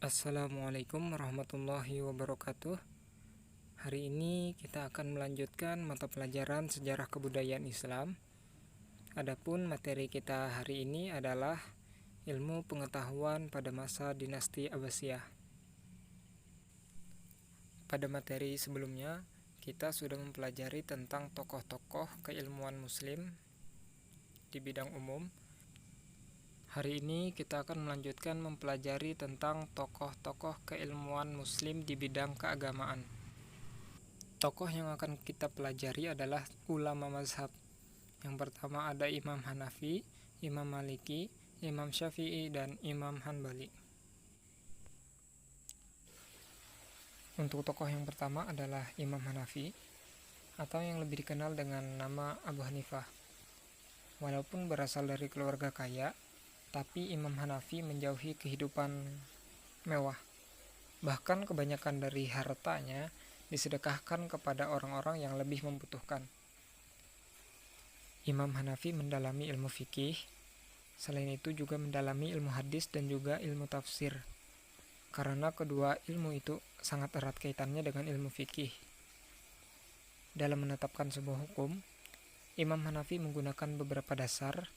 Assalamualaikum warahmatullahi wabarakatuh. Hari ini kita akan melanjutkan mata pelajaran sejarah kebudayaan Islam. Adapun materi kita hari ini adalah ilmu pengetahuan pada masa dinasti Abbasiyah. Pada materi sebelumnya, kita sudah mempelajari tentang tokoh-tokoh keilmuan Muslim di bidang umum. Hari ini kita akan melanjutkan mempelajari tentang tokoh-tokoh keilmuan Muslim di bidang keagamaan. Tokoh yang akan kita pelajari adalah ulama mazhab. Yang pertama ada Imam Hanafi, Imam Maliki, Imam Syafi'i, dan Imam Hanbali. Untuk tokoh yang pertama adalah Imam Hanafi, atau yang lebih dikenal dengan nama Abu Hanifah. Walaupun berasal dari keluarga kaya, tapi Imam Hanafi menjauhi kehidupan mewah. Bahkan kebanyakan dari hartanya disedekahkan kepada orang-orang yang lebih membutuhkan. Imam Hanafi mendalami ilmu fikih, selain itu juga mendalami ilmu hadis dan juga ilmu tafsir, karena kedua ilmu itu sangat erat kaitannya dengan ilmu fikih. Dalam menetapkan sebuah hukum, Imam Hanafi menggunakan beberapa dasar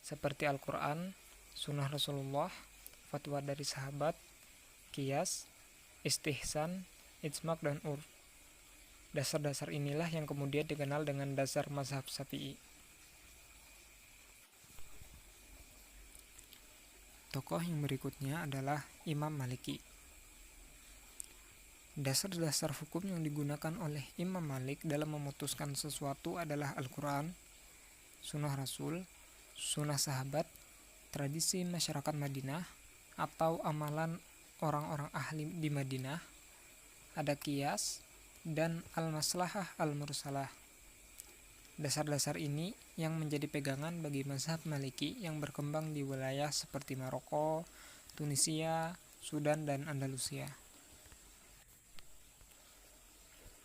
seperti Al-Quran, Sunnah Rasulullah, fatwa dari sahabat, qiyas, istihsan, ijma' dan urf. Dasar-dasar inilah yang kemudian dikenal dengan dasar mazhab Syafi'i. Tokoh yang berikutnya adalah Imam Maliki. Dasar-dasar hukum yang digunakan oleh Imam Malik dalam memutuskan sesuatu adalah Al-Quran, Sunnah Rasul, Sunnah Sahabat, tradisi masyarakat Madinah, atau amalan orang-orang ahli di Madinah, ada qiyas, dan al-maslahah al-mursalah. Dasar-dasar ini yang menjadi pegangan bagi mazhab Maliki yang berkembang di wilayah seperti Maroko, Tunisia, Sudan, dan Andalusia.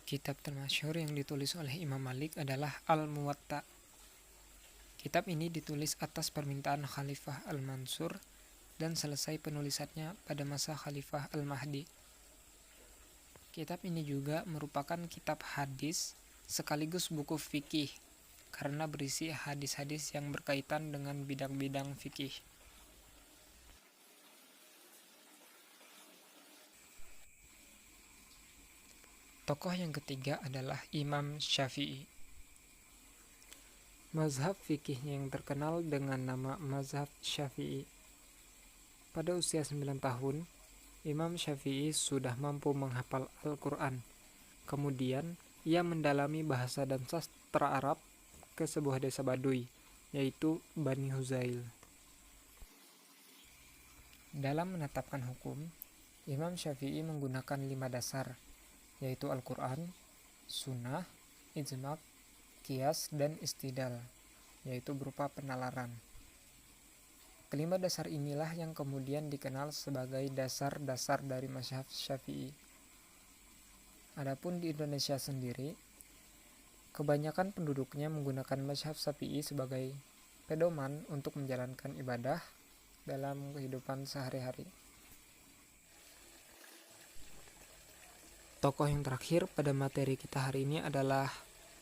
Kitab termasyhur yang ditulis oleh Imam Malik adalah Al-Muwatta. Kitab ini ditulis atas permintaan Khalifah Al-Mansur dan selesai penulisannya pada masa Khalifah Al-Mahdi. Kitab ini juga merupakan kitab hadis sekaligus buku fikih karena berisi hadis-hadis yang berkaitan dengan bidang-bidang fikih. Tokoh yang ketiga adalah Imam Syafi'i. Mazhab fikihnya yang terkenal dengan nama Mazhab Syafi'i. Pada usia 9 tahun, Imam Syafi'i sudah mampu menghafal Al-Quran. Kemudian, ia mendalami bahasa dan sastra Arab ke sebuah desa Baduy, yaitu Bani Huzail. Dalam menetapkan hukum, Imam Syafi'i menggunakan 5 dasar, yaitu Al-Quran, Sunnah, Ijma', Qiyas, dan Istidlal, yaitu berupa penalaran. Kelima dasar inilah yang kemudian dikenal sebagai dasar-dasar dari mazhab Syafi'i. Adapun di Indonesia sendiri, kebanyakan penduduknya menggunakan mazhab Syafi'i sebagai pedoman untuk menjalankan ibadah dalam kehidupan sehari-hari. Tokoh yang terakhir pada materi kita hari ini adalah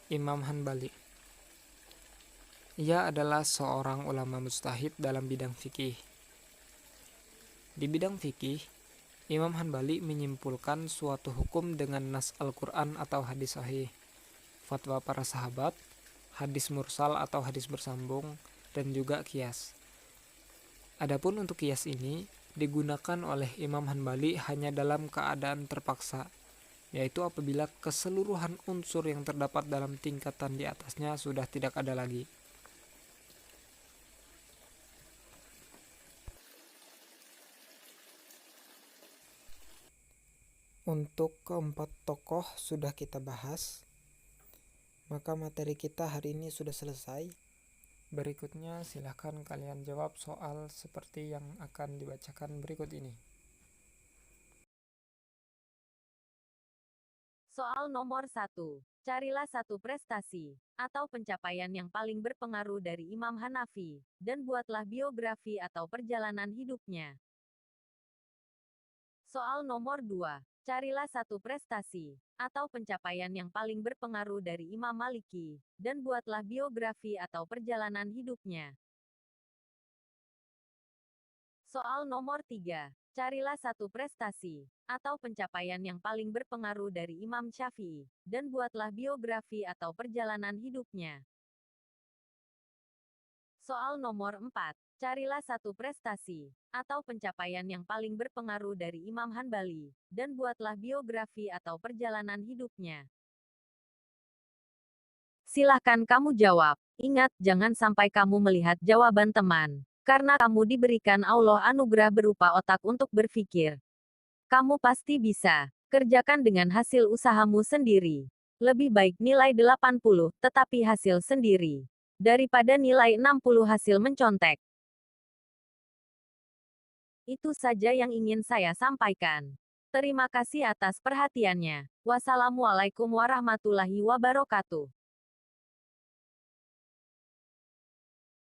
Imam Hanbali. Ia adalah seorang ulama mujtahid dalam bidang fikih. Di bidang fikih, Imam Hanbali menyimpulkan suatu hukum dengan nas Al-Quran atau hadis sahih, fatwa para sahabat, hadis mursal atau hadis bersambung, dan juga qiyas. Adapun untuk qiyas ini digunakan oleh Imam Hanbali hanya dalam keadaan terpaksa, yaitu apabila keseluruhan unsur yang terdapat dalam tingkatan di atasnya sudah tidak ada lagi. Untuk keempat tokoh sudah kita bahas, maka materi kita hari ini sudah selesai. Berikutnya silahkan kalian jawab soal seperti yang akan dibacakan berikut ini. Soal nomor 1. Carilah satu prestasi atau pencapaian yang paling berpengaruh dari Imam Hanafi, dan buatlah biografi atau perjalanan hidupnya. Soal nomor 2. Carilah satu prestasi atau pencapaian yang paling berpengaruh dari Imam Maliki, dan buatlah biografi atau perjalanan hidupnya. Soal nomor 3. Carilah satu prestasi atau pencapaian yang paling berpengaruh dari Imam Syafi'i, dan buatlah biografi atau perjalanan hidupnya. Soal nomor 4. Carilah satu prestasi atau pencapaian yang paling berpengaruh dari Imam Hanbali, dan buatlah biografi atau perjalanan hidupnya. Silahkan kamu jawab. Ingat, jangan sampai kamu melihat jawaban teman. Karena kamu diberikan Allah anugerah berupa otak untuk berpikir. Kamu pasti bisa. Kerjakan dengan hasil usahamu sendiri. Lebih baik nilai 80, tetapi hasil sendiri, daripada nilai 60 hasil mencontek. Itu saja yang ingin saya sampaikan. Terima kasih atas perhatiannya. Wassalamualaikum warahmatullahi wabarakatuh.